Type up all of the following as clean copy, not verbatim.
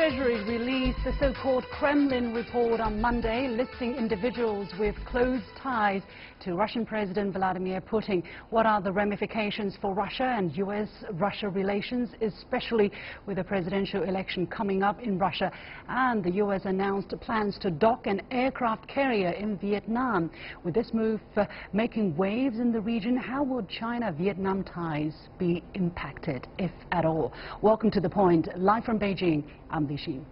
Treasury released the so-called Kremlin Report on Monday, listing individuals with close ties to Russian President Vladimir Putin. What are the ramifications for Russia and US-Russia relations, especially with the presidential election coming up in Russia? And the US announced plans to dock an aircraft carrier in Vietnam. With this move making waves in the region, how will China-Vietnam ties be impacted, if at all? Welcome to The Point. Live from Beijing, I'm Li Xin.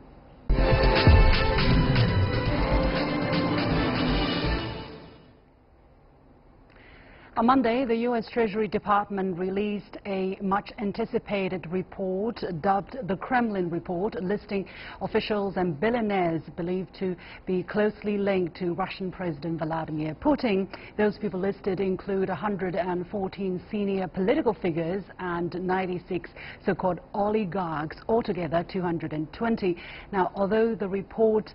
On Monday, the US Treasury Department released a much-anticipated report dubbed the Kremlin Report, listing officials and billionaires believed to be closely linked to Russian President Vladimir Putin. Those people listed include 114 senior political figures and 96 so-called oligarchs, altogether 220. Now, although the report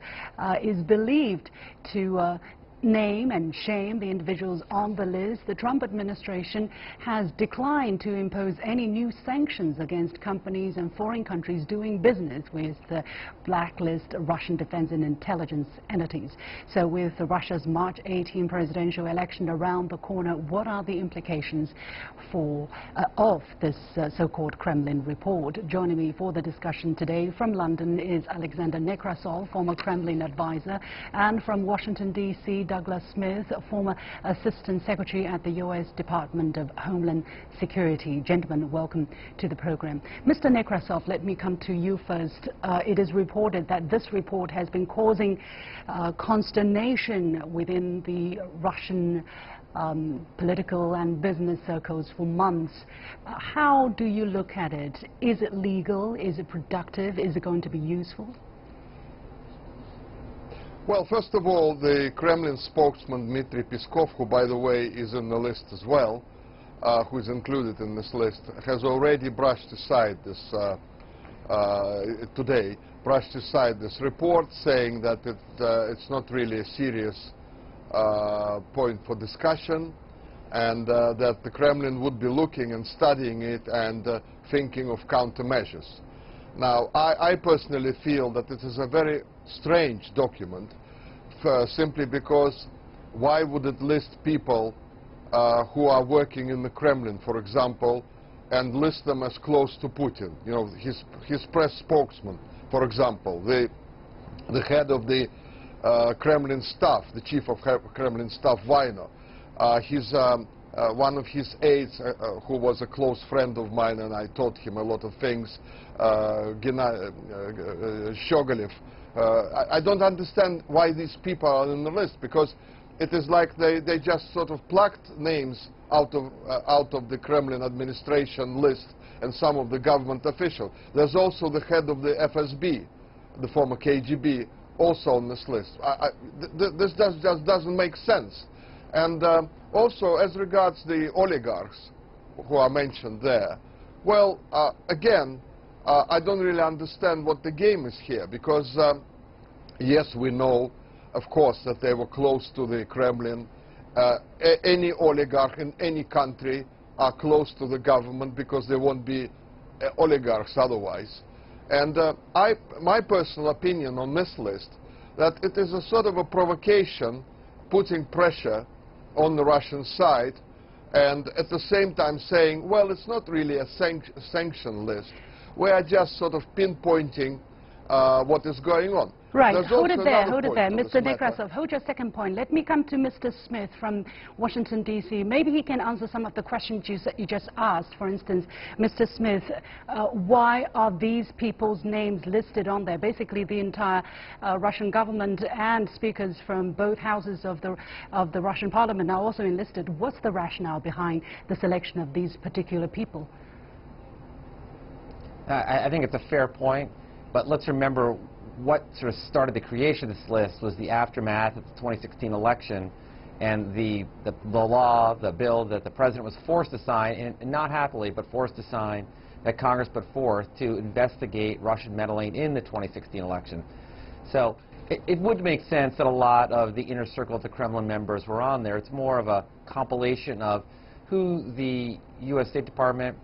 is believed to name and shame the individuals on the list, the Trump administration has declined to impose any new sanctions against companies and foreign countries doing business with the blacklist Russian defense and intelligence entities. So with Russia's March 18 presidential election around the corner, what are the implications of this so-called Kremlin report? Joining me for the discussion today from London is Alexander Nekrasov, former Kremlin advisor, and from Washington, D.C., Douglas Smith, former Assistant Secretary at the US Department of Homeland Security. Gentlemen, welcome to the program. Mr. Nekrasov, let me come to you first. It is reported that this report has been causing consternation within the Russian political and business circles for months. How do you look at it? Is it legal? Is it productive? Is it going to be useful? Well, first of all, the Kremlin spokesman Dmitry Peskov, who, by the way, is in the list as well, who is included in this list, has already brushed aside this today, brushed aside this report, saying that it's not really a serious point for discussion, and that the Kremlin would be looking and studying it and thinking of countermeasures. Now, I personally feel that it is a very strange document, simply because why would it list people who are working in the Kremlin, for example, and list them as close to Putin? You know, his press spokesman, for example, the head of the Kremlin staff, the chief of Kremlin staff, Weiner, one of his aides, who was a close friend of mine, and I taught him a lot of things, Shogolev. I don't understand why these people are on the list, because it is like they just sort of plucked names out of the Kremlin administration list and some of the government officials. There's also the head of the FSB, the former KGB, also on this list. This just doesn't make sense. And also, as regards the oligarchs who are mentioned there, well, again, I don't really understand what the game is here, because yes, we know, of course, that they were close to the Kremlin. Any oligarch in any country are close to the government, because they won't be oligarchs otherwise. And my personal opinion on this list, that it is a sort of a provocation, putting pressure on the Russian side, and at the same time saying, well, it's not really a sanction list. We are just sort of pinpointing what is going on. Right, hold it there, Mr. Nekrasov, hold your second point. Let me come to Mr. Smith from Washington, D.C. Maybe he can answer some of the questions you just asked. For instance, Mr. Smith, why are these people's names listed on there? Basically, the entire Russian government and speakers from both houses of the Russian parliament are also enlisted. What's the rationale behind the selection of these particular people? I think it's a fair point, but let's remember what sort of started the creation of this list was the aftermath of the 2016 election and the law, the bill that the president was forced to sign, and not happily, but forced to sign, that Congress put forth to investigate Russian meddling in the 2016 election. So it would make sense that a lot of the inner circle of the Kremlin members were on there. It's more of a compilation of who the US State Department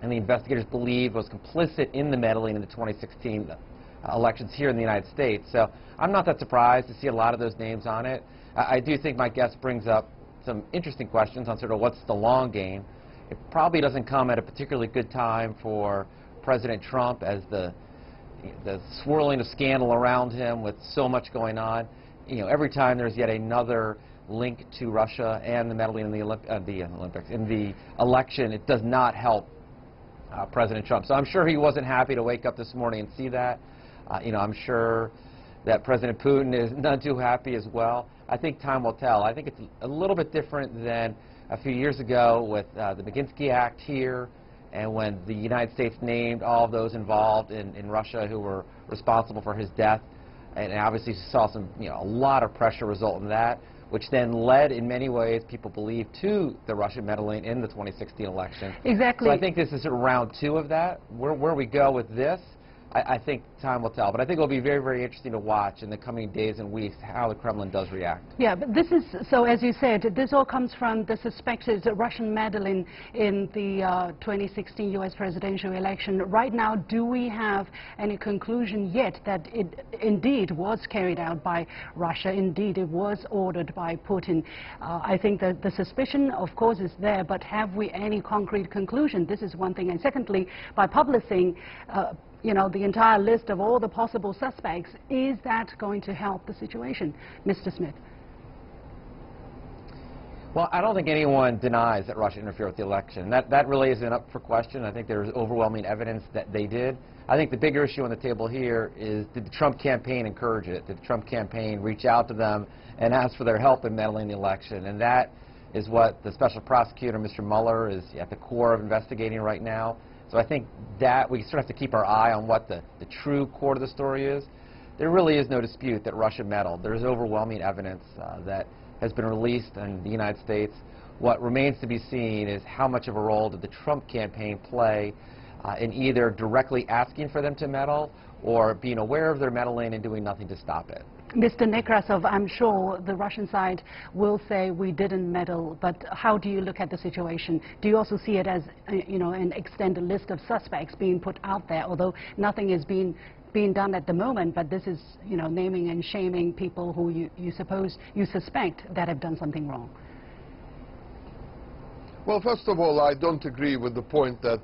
and the investigators believed was complicit in the meddling in the 2016 elections here in the United States. So I'm not that surprised to see a lot of those names on it. I do think my guest brings up some interesting questions on sort of what's the long game. It probably doesn't come at a particularly good time for President Trump, as the swirling of scandal around him with so much going on. You know, every time there's yet another link to Russia and the meddling in the Olympics, in the election, it does not help President Trump. So I'm sure he wasn't happy to wake up this morning and see that. You know, I'm sure that President Putin is not too happy as well. I think time will tell. I think it's a little bit different than a few years ago with the Magnitsky Act here, and when the United States named all of those involved in Russia who were responsible for his death, and obviously saw some, a lot of pressure result in that, which then led, in many ways, people believe, to the Russian meddling in the 2016 election. Exactly. So I think this is round two of that. Where we go with this, I think time will tell. But I think it will be very, very interesting to watch in the coming days and weeks how the Kremlin does react. Yeah, but this is, so as you said, this all comes from the suspected Russian meddling in the 2016 US presidential election. Right now, do we have any conclusion yet that it indeed was carried out by Russia? Indeed, it was ordered by Putin. I think that the suspicion, of course, is there, but have we any concrete conclusion? This is one thing. And secondly, by publishing the entire list of all the possible suspects, is that going to help the situation? Mr. Smith. Well, I don't think anyone denies that Russia interfered with the election. That really isn't up for question. I think there's overwhelming evidence that they did. I think the bigger issue on the table here is, did the Trump campaign encourage it? Did the Trump campaign reach out to them and ask for their help in meddling the election? And that is what the special prosecutor, Mr. Mueller, is at the core of investigating right now. So I think that we sort of have to keep our eye on what the true core of the story is. There really is no dispute that Russia meddled. There is overwhelming evidence that has been released in the United States. What remains to be seen is how much of a role did the Trump campaign play in either directly asking for them to meddle or being aware of their meddling and doing nothing to stop it. Mr. Nekrasov, I'm sure the Russian side will say we didn't meddle, but how do you look at the situation? Do you also see it as, an extended list of suspects being put out there, although nothing is being done at the moment, but this is, naming and shaming people who you suspect that have done something wrong? Well, first of all, I don't agree with the point that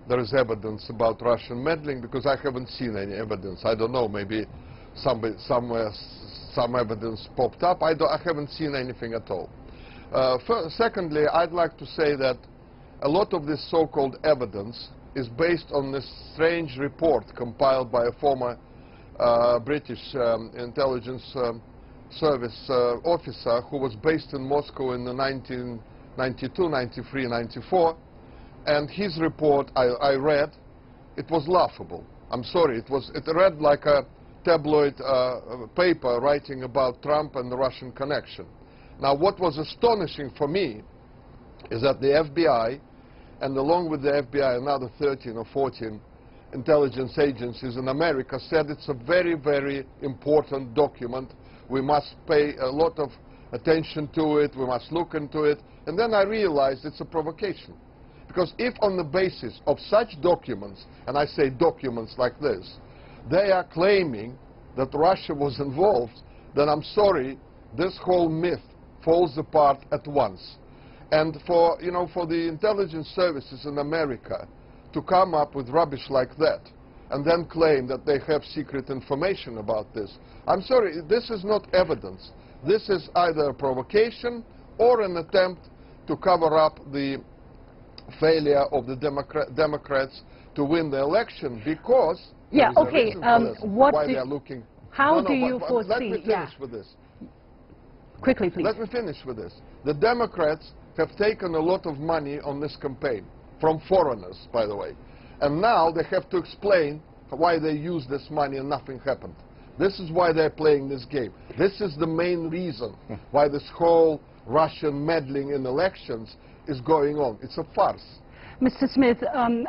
there is evidence about Russian meddling, because I haven't seen any evidence. I don't know, maybe somewhere some evidence popped up. I haven't seen anything at all. Secondly, I'd like to say that a lot of this so-called evidence is based on this strange report compiled by a former British intelligence service officer who was based in Moscow in the 1992, 93, 94. And his report, I read, it was laughable. I'm sorry, it read like a tabloid paper writing about Trump and the Russian connection. Now, what was astonishing for me is that the FBI, and along with the FBI, another 13 or 14 intelligence agencies in America, said it's a very, very important document. We must pay a lot of attention to it. We must look into it. And then I realized it's a provocation. Because if on the basis of such documents, and I say documents like this, they are claiming that Russia was involved, then I'm sorry, this whole myth falls apart at once. And for the intelligence services in America to come up with rubbish like that and then claim that they have secret information about this, I'm sorry, this is not evidence. This is either a provocation or an attempt to cover up the failure of the Democrats to win the election, because yeah, okay. Why they are looking? How do you foresee? Let me finish with this. Quickly, please. Let me finish with this. The Democrats have taken a lot of money on this campaign from foreigners, by the way, and now they have to explain why they used this money and nothing happened. This is why they're playing this game. This is the main reason why this whole Russian meddling in elections is going on. It's a farce. Mr. Smith,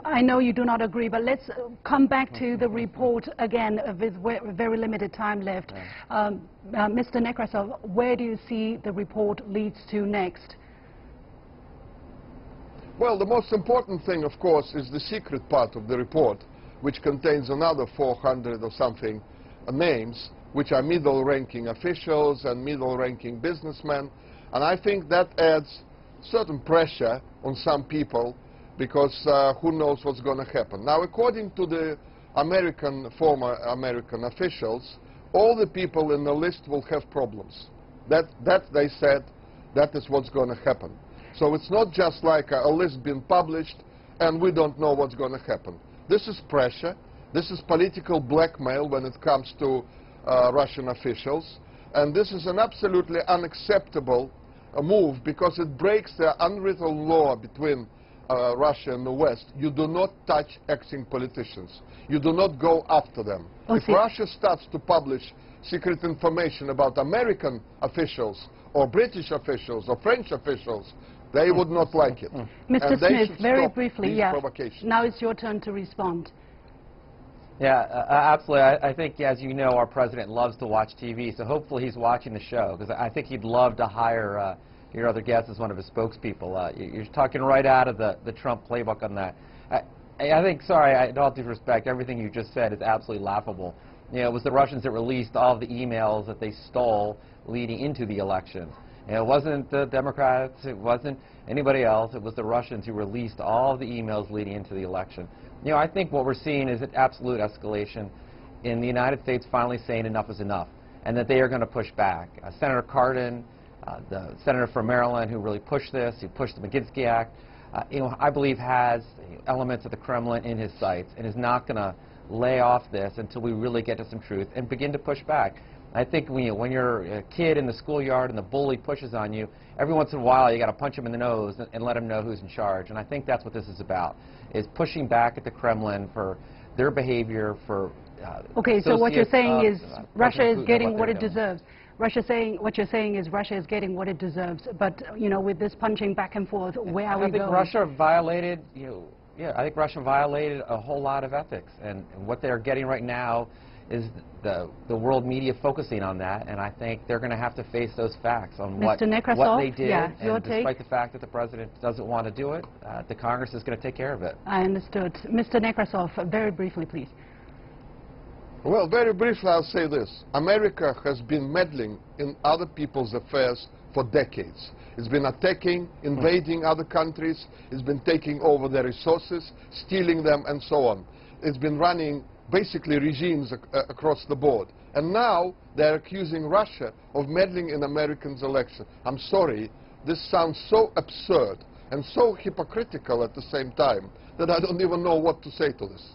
I know you do not agree, but let's come back to the report again with very limited time left. Mr. Nekrasov, where do you see the report leads to next? Well, the most important thing, of course, is the secret part of the report, which contains another 400 or something names, which are middle-ranking officials and middle-ranking businessmen. And I think that adds certain pressure on some people, because who knows what's going to happen. Now, according to the former American officials, all the people in the list will have problems. That they said, that is what's going to happen. So it's not just like a list being published and we don't know what's going to happen. This is pressure. This is political blackmail when it comes to Russian officials. And this is an absolutely unacceptable move, because it breaks the unwritten law between Russia and the West. You do not touch acting politicians. You do not go after them. If Russia starts to publish secret information about American officials or British officials or French officials, they would not like it. Mr. Smith, very briefly, Now it's your turn to respond. Yeah, absolutely. I think, as you know, our president loves to watch TV, so hopefully he's watching the show, because I think he'd love to hire your other guest as one of his spokespeople. You're talking right out of the Trump playbook on that. I think, sorry, in all due respect, everything you just said is absolutely laughable. You know, it was the Russians that released all of the emails that they stole leading into the elections. You know, it wasn't the Democrats, it wasn't anybody else, it was the Russians who released all of the emails leading into the election. You know, I think what we're seeing is an absolute escalation in the United States finally saying enough is enough, and that they are going to push back. Senator Cardin, the senator from Maryland who really pushed this, who pushed the Magnitsky Act, you know, I believe has elements of the Kremlin in his sights and is not going to lay off this until we really get to some truth and begin to push back. I think when you're a kid in the schoolyard and the bully pushes on you, every once in a while you got to punch him in the nose and let him know who's in charge. And I think that's what this is about, is pushing back at the Kremlin for their behavior, for okay, so what you're saying is Russia is getting what it deserves. What you're saying is Russia is getting what it deserves. But, you know, with this punching back and forth, where are we going? I think Russia violated, I think Russia violated a whole lot of ethics. And what they're getting right now is the world media focusing on that, and I think they're going to have to face those facts on what they did. And despite the fact that the president doesn't want to do it, the Congress is going to take care of it. I understood. Mr. Nekrasov, very briefly, please. Well, very briefly, I'll say this. America has been meddling in other people's affairs for decades. It's been attacking, invading other countries. It's been taking over their resources, stealing them, and so on. It's been running basically regimes across the board. And now they're accusing Russia of meddling in Americans' election. I'm sorry, this sounds so absurd and so hypocritical at the same time that I don't even know what to say to this.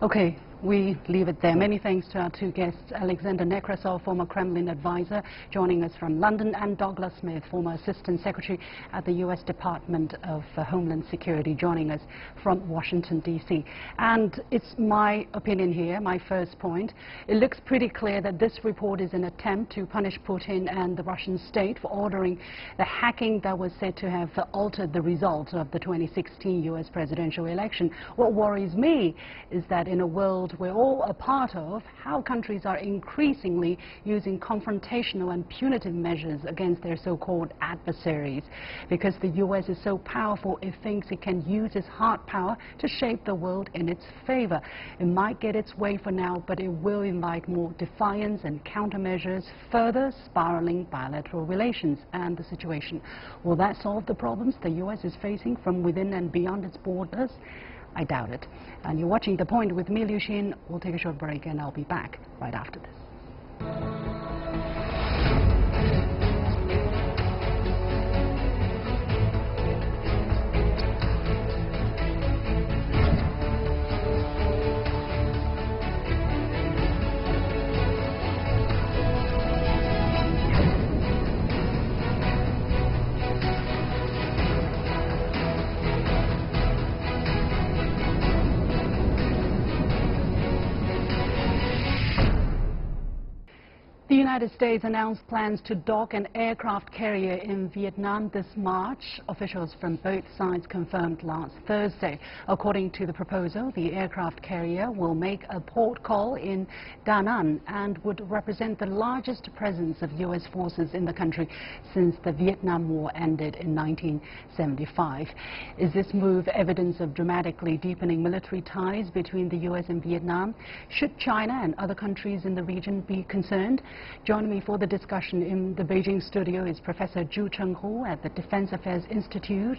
Okay, we leave it there. Many thanks to our two guests, Alexander Nekrasov, former Kremlin advisor, joining us from London, and Douglas Smith, former Assistant Secretary at the US Department of Homeland Security, joining us from Washington, D.C. And it's my opinion here, my first point. It looks pretty clear that this report is an attempt to punish Putin and the Russian state for ordering the hacking that was said to have altered the results of the 2016 US presidential election. What worries me is that in a world we're all a part of, how countries are increasingly using confrontational and punitive measures against their so-called adversaries, because the U.S. is so powerful it thinks it can use its hard power to shape the world in its favor. It might get its way for now, but it will invite more defiance and countermeasures, further spiraling bilateral relations and the situation. Will that solve the problems the U.S. is facing from within and beyond its borders? I doubt it. And you're watching The Point with me, Liu Xin. We'll take a short break and I'll be back right after this. The United States announced plans to dock an aircraft carrier in Vietnam this March. Officials from both sides confirmed last Thursday. According to the proposal, the aircraft carrier will make a port call in Da Nang and would represent the largest presence of U.S. forces in the country since the Vietnam War ended in 1975. Is this move evidence of dramatically deepening military ties between the U.S. and Vietnam? Should China and other countries in the region be concerned? Joining me for the discussion in the Beijing studio is Professor Zhu Chenghu at the Defense Affairs Institute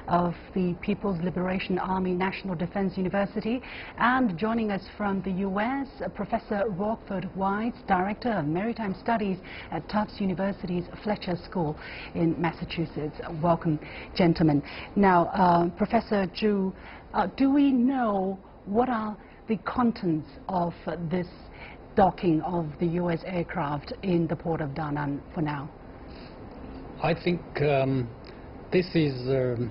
of the People's Liberation Army National Defense University, and joining us from the U.S., Professor Rockford White, Director of Maritime Studies at Tufts University's Fletcher School in Massachusetts. Welcome, gentlemen. Now, Professor Zhu, do we know what are the contents of this docking of the U.S. aircraft in the port of Da Nang for now? I think this is an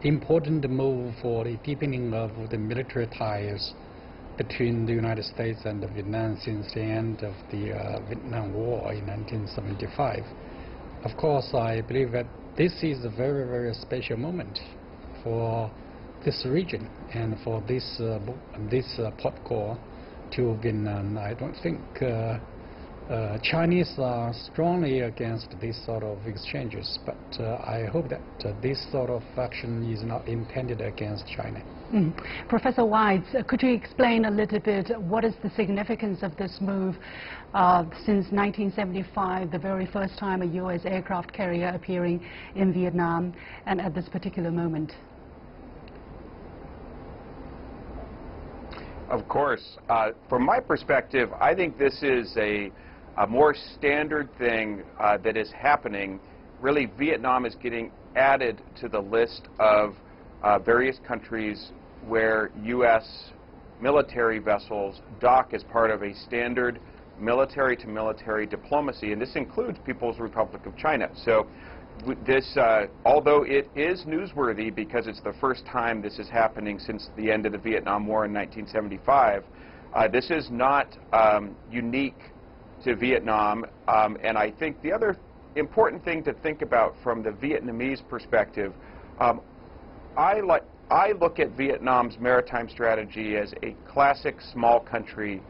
important move for the deepening of the military ties between the United States and Vietnam since the end of the Vietnam War in 1975. Of course, I believe that this is a very, very special moment for this region and for this port call to Vietnam. I don't think Chinese are strongly against this sort of exchanges, but I hope that this sort of action is not intended against China. Professor White, could you explain a little bit what is the significance of this move since 1975, the very first time a U.S. aircraft carrier appearing in Vietnam, and at this particular moment? Of course. From my perspective, I think this is a more standard thing that is happening. Really, Vietnam is getting added to the list of various countries where U.S. military vessels dock as part of a standard military-to-military diplomacy, and this includes People's Republic of China. So this, although it is newsworthy because it's the first time this is happening since the end of the Vietnam War in 1975, this is not unique to Vietnam. And I think the other important thing to think about from the Vietnamese perspective, I look at Vietnam's maritime strategy as a classic small country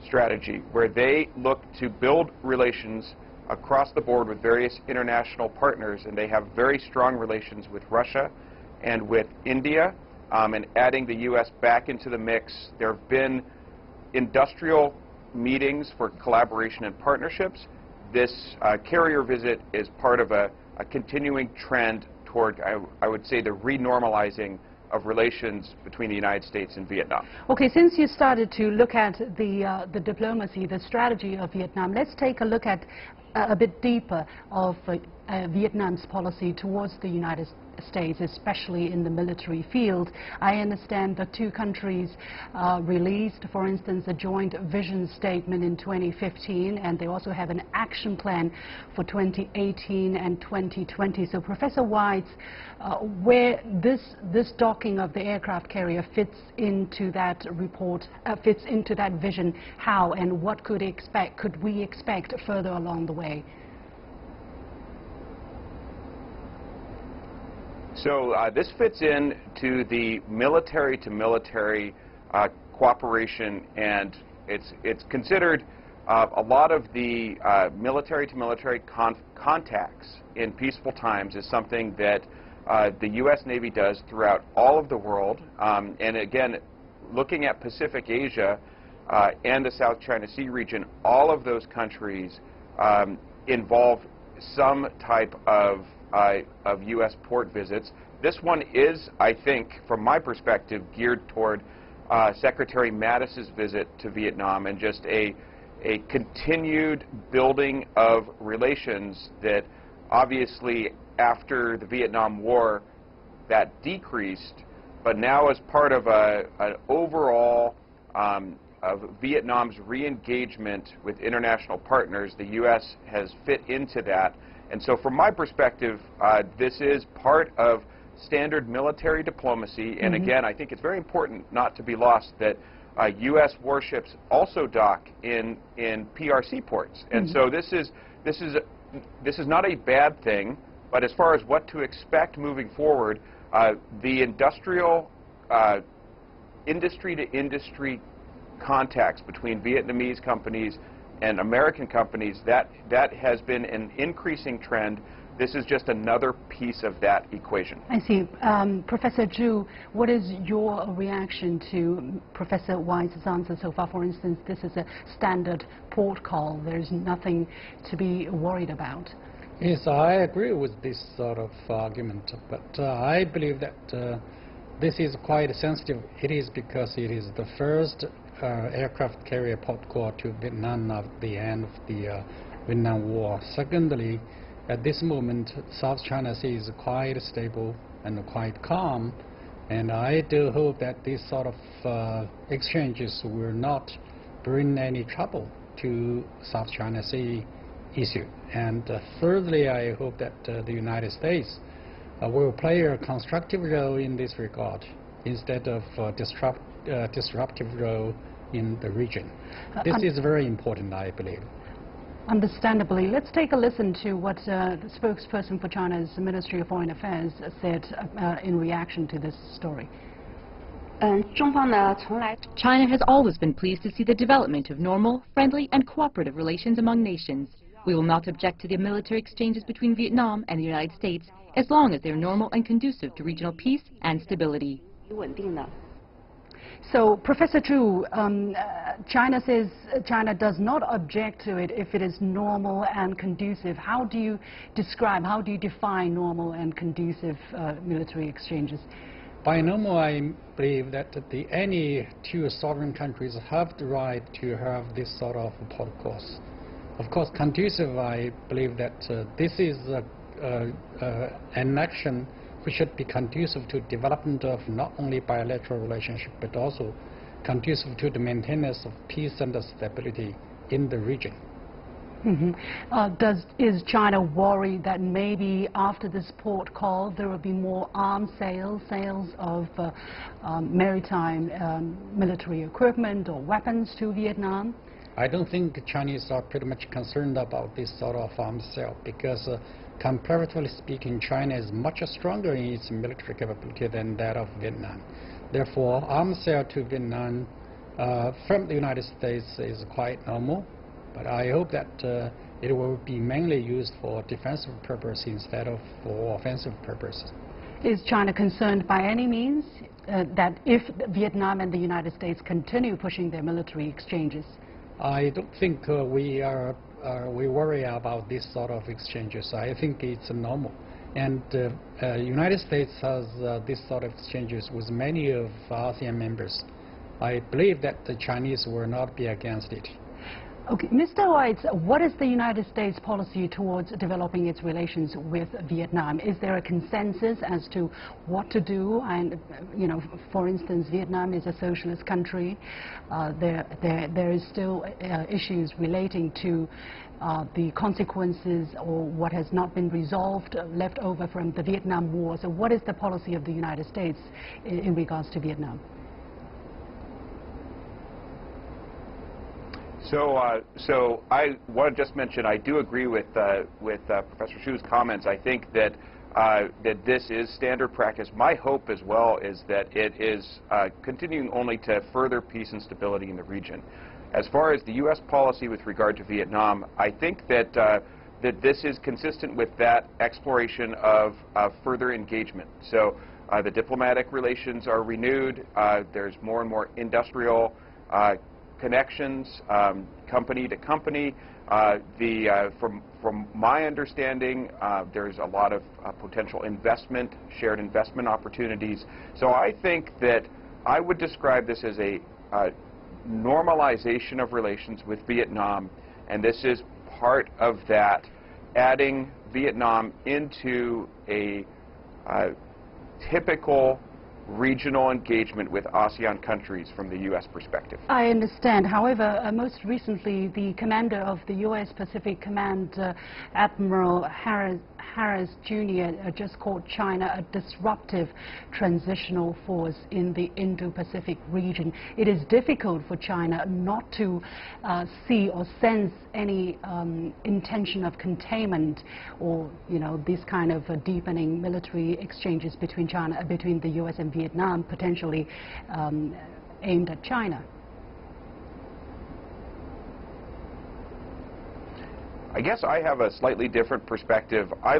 strategy where they look to build relations across the board with various international partners, and they have very strong relations with Russia and with India, and adding the U.S. back into the mix. There have been industrial meetings for collaboration and partnerships. This carrier visit is part of a continuing trend toward, I would say, the renormalizing of relations between the United States and Vietnam. Okay, since you started to look at the diplomacy, the strategy of Vietnam, let's take a look at a bit deeper of Vietnam's policy towards the United States, especially in the military field. I understand the two countries released, for instance, a joint vision statement in 2015, and they also have an action plan for 2018 and 2020. So, Professor White, where this docking of the aircraft carrier fits into that report, fits into that vision, how and what could we expect further along the way? So this fits into the military-to-military cooperation, and it's considered a lot of the military-to-military contacts in peaceful times is something that the U.S. Navy does throughout all of the world. And again, looking at Pacific Asia and the South China Sea region, all of those countries involve some type of U.S. port visits. This one is, I think, from my perspective, geared toward Secretary Mattis's visit to Vietnam and just a continued building of relations that obviously after the Vietnam War that decreased, but now as part of an overall of Vietnam's re-engagement with international partners, the U.S. has fit into that. And so from my perspective, this is part of standard military diplomacy. And again, I think it's very important not to be lost that U.S. warships also dock in PRC ports. And so this is not a bad thing, but as far as what to expect moving forward, the industrial industry-to-industry contacts between Vietnamese companies and American companies, that has been an increasing trend. This is just another piece of that equation. I see. Professor Zhu, what is your reaction to Professor White's answer so far? For instance, this is a standard port call. There's nothing to be worried about. Yes, I agree with this sort of argument, but I believe that this is quite sensitive. It is because it is the first aircraft carrier port call to Vietnam at the end of the Vietnam War. Secondly, at this moment, South China Sea is quite stable and quite calm, and I do hope that these sort of exchanges will not bring any trouble to South China Sea issue. And thirdly, I hope that the United States will play a constructive role in this regard instead of disruptive role in the region. This is very important, I believe. Understandably. Let's take a listen to what the spokesperson for China's Ministry of Foreign Affairs said in reaction to this story. China has always been pleased to see the development of normal, friendly and cooperative relations among nations. We will not object to the military exchanges between Vietnam and the United States as long as they are normal and conducive to regional peace and stability. So, Professor Zhu, China says China does not object to it if it is normal and conducive. How do you describe, how do you define normal and conducive military exchanges? By normal, I believe that any two sovereign countries have the right to have this sort of protocols. Of course, conducive, I believe that this is an action which should be conducive to development of not only bilateral relationship, but also conducive to the maintenance of peace and stability in the region. Is China worried that maybe after this port call there will be more arms sales of maritime military equipment or weapons to Vietnam? I don't think the Chinese are pretty much concerned about this sort of arms sale because comparatively speaking, China is much stronger in its military capability than that of Vietnam. Therefore, arms sale to Vietnam from the United States is quite normal, but I hope that it will be mainly used for defensive purposes instead of for offensive purposes. Is China concerned by any means that if Vietnam and the United States continue pushing their military exchanges? I don't think we worry about this sort of exchanges. I think it's normal. And the United States has this sort of exchanges with many of ASEAN members. I believe that the Chinese will not be against it. Okay, Mr. White, what is the United States policy towards developing its relations with Vietnam? Is there a consensus as to what to do? And, you know, for instance, Vietnam is a socialist country. There is still issues relating to the consequences or what has not been resolved left over from the Vietnam War. So what is the policy of the United States in regards to Vietnam? So I want to just mention I do agree with Professor Zhu's comments. I think that that this is standard practice. My hope as well is that it is continuing only to further peace and stability in the region. As far as the U.S. policy with regard to Vietnam, I think that that this is consistent with that exploration of further engagement. So the diplomatic relations are renewed. There's more and more industrial connections, company to company. From my understanding, there's a lot of potential investment, shared investment opportunities. So I think that I would describe this as a normalization of relations with Vietnam, and this is part of that, adding Vietnam into a typical regional engagement with ASEAN countries from the U.S. perspective. I understand. However, most recently, the commander of the U.S. Pacific Command, Admiral Harris Jr. Just called China a disruptive transitional force in the Indo-Pacific region. It is difficult for China not to see or sense any intention of containment or, this kind of deepening military exchanges between the U.S. and Vietnam, potentially aimed at China. I guess I have a slightly different perspective. I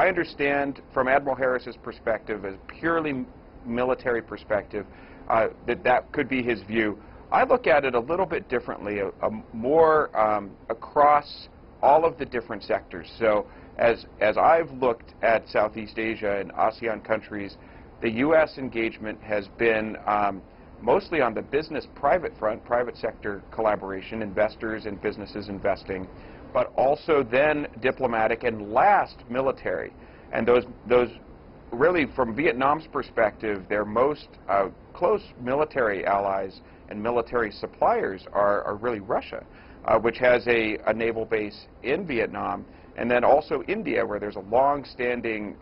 understand from Admiral Harris's perspective, as purely military perspective, that could be his view. I look at it a little bit differently, more across all of the different sectors. So as I've looked at Southeast Asia and ASEAN countries, the U.S. engagement has been mostly on the business-private front, private sector collaboration, investors and businesses investing, but also then diplomatic and last military. And those really, from Vietnam's perspective, their most close military allies and military suppliers are really Russia, which has a naval base in Vietnam, and then also India, where there's a long-standing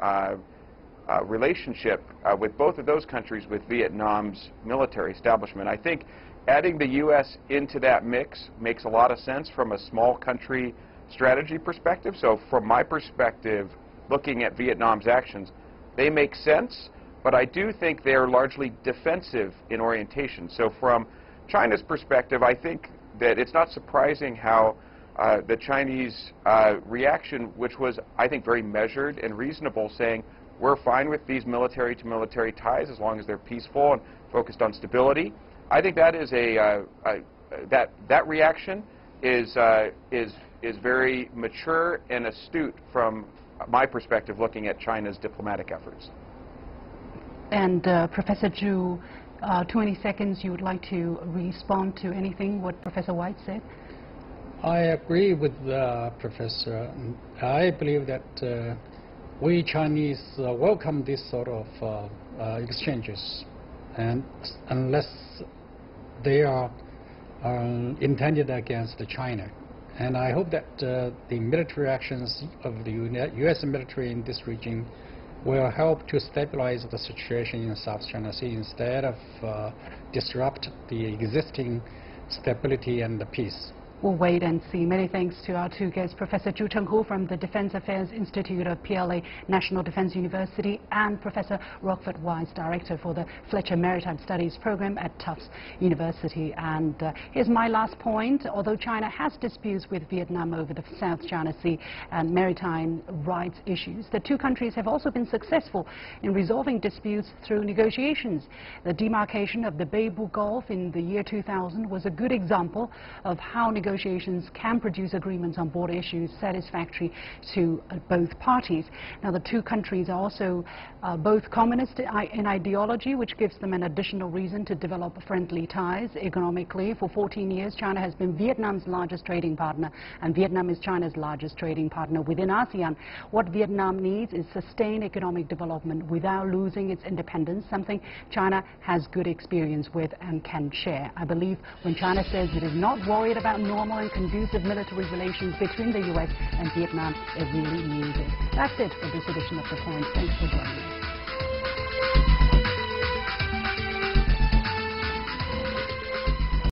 relationship with both of those countries with Vietnam's military establishment. I think adding the U.S. into that mix makes a lot of sense from a small country strategy perspective. So from my perspective, looking at Vietnam's actions, they make sense, but I do think they are largely defensive in orientation. So from China's perspective, I think that it's not surprising how the Chinese reaction, which was, I think, very measured and reasonable, saying, we're fine with these military-to-military ties as long as they're peaceful and focused on stability. I think that is that reaction is very mature and astute from my perspective, looking at China's diplomatic efforts. And Professor Zhu, 20 seconds, you would like to respond to anything what Professor White said? I agree with Professor. I believe that we Chinese welcome this sort of exchanges, and unless they are intended against China. And I hope that the military actions of the U.S. military in this region will help to stabilize the situation in South China Sea instead of disrupt the existing stability and the peace. We'll wait and see. Many thanks to our two guests, Professor Zhu Chenghu from the Defense Affairs Institute of PLA National Defense University and Professor Rockford Wise, Director for the Fletcher Maritime Studies Program at Tufts University. And here's my last point. Although China has disputes with Vietnam over the South China Sea and maritime rights issues, the two countries have also been successful in resolving disputes through negotiations. The demarcation of the Beibu Gulf in the year 2000 was a good example of how negotiations can produce agreements on border issues satisfactory to both parties. Now, the two countries are also both communist in ideology, which gives them an additional reason to develop friendly ties economically. For 14 years, China has been Vietnam's largest trading partner, and Vietnam is China's largest trading partner within ASEAN. What Vietnam needs is sustained economic development without losing its independence, something China has good experience with and can share. I believe when China says it is not worried about normal and conducive military relations between the U.S. and Vietnam, it really means it. That's it for this edition of The Point. Thanks for joining us.